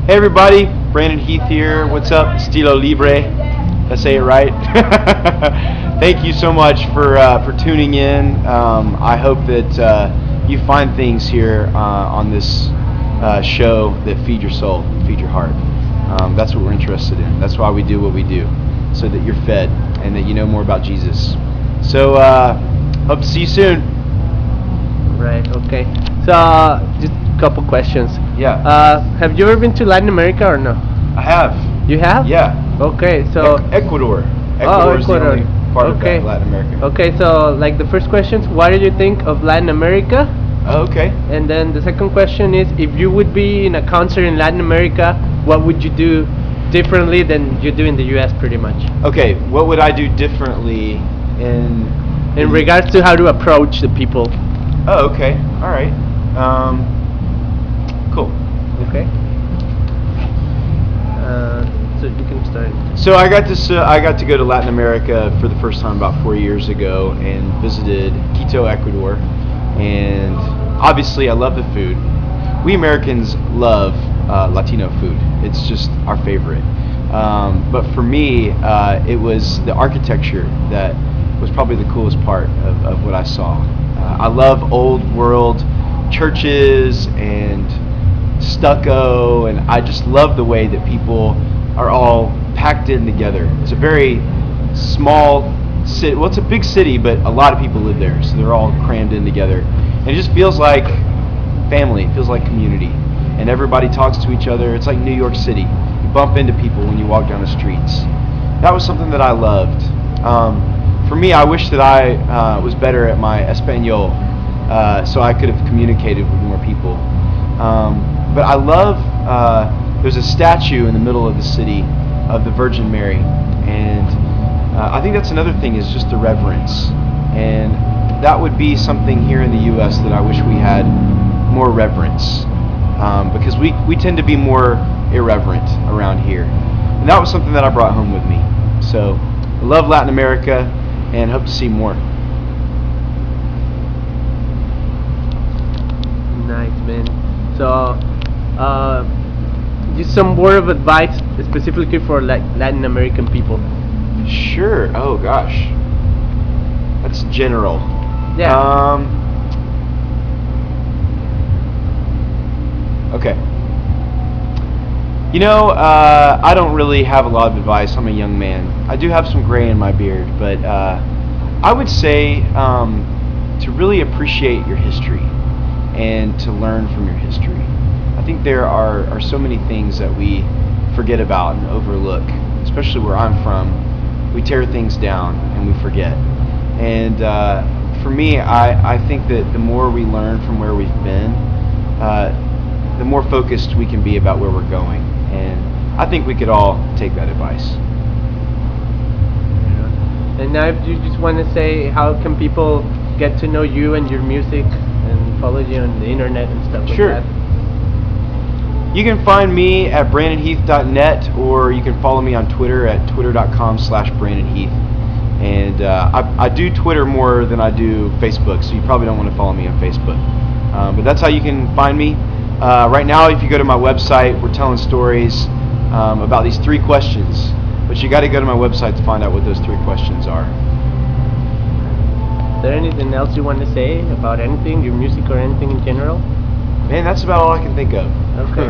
Hey everybody, Brandon Heath here. What's up? Estilo Libre. Did I say it right? Thank you so much for tuning in. I hope that you find things here on this show that feed your soul, feed your heart. That's what we're interested in. That's why we do what we do, so that you're fed and that you know more about Jesus. So hope to see you soon. Right. Okay. So just a couple questions. Yeah. Have you ever been to Latin America or no? I have. You have? Yeah. Okay. So Ecuador. Oh, Ecuador is the Ecuador. only part Okay. of Latin America. Okay. So like the first question is, what did you think of Latin America? Oh, okay. And then the second question is, if you would be in a concert in Latin America, what would you do differently than you do in the U.S. pretty much? Okay. What would I do differently In regards to how to approach the people. Oh, okay. All right. Cool. Okay. So you can start. So I got to go to Latin America for the first time about 4 years ago and visited Quito, Ecuador, and obviously I love the food. We Americans love Latino food. It's just our favorite. But for me, it was the architecture that was probably the coolest part of what I saw. I love old world churches and stucco, and I just love the way that people are all packed in together. It's a very small city. Well, it's a big city, but a lot of people live there, so they're all crammed in together. And it just feels like family. It feels like community. And everybody talks to each other. It's like New York City. You bump into people when you walk down the streets. That was something that I loved. For me, I wish that I was better at my Espanol, so I could have communicated with more people. But I love, there's a statue in the middle of the city of the Virgin Mary, and I think that's another thing, is just the reverence. And that would be something here in the U.S. that I wish we had more reverence, because we tend to be more irreverent around here. And that was something that I brought home with me. So I love Latin America and hope to see more. Nice, man. So, just some word of advice specifically for like Latin American people. Sure. Oh gosh, that's general. Yeah. Okay. You know, I don't really have a lot of advice. I'm a young man. I do have some gray in my beard, but I would say to really appreciate your history and to learn from your history. I think there are so many things that we forget about and overlook, especially where I'm from. We tear things down and we forget. And for me, I think that the more we learn from where we've been, the more focused we can be about where we're going. And I think we could all take that advice. And now, if you just want to say, how can people get to know you and your music and follow you on the internet and stuff like Sure. that? You can find me at brandonheath.net, or you can follow me on Twitter at twitter.com/brandonheath. And I do Twitter more than I do Facebook, so you probably don't want to follow me on Facebook. But that's how you can find me. Right now, if you go to my website, we're telling stories about these 3 questions. But you got to go to my website to find out what those 3 questions are. Is there anything else you want to say about anything, your music or anything in general? Man, that's about all I can think of. Okay.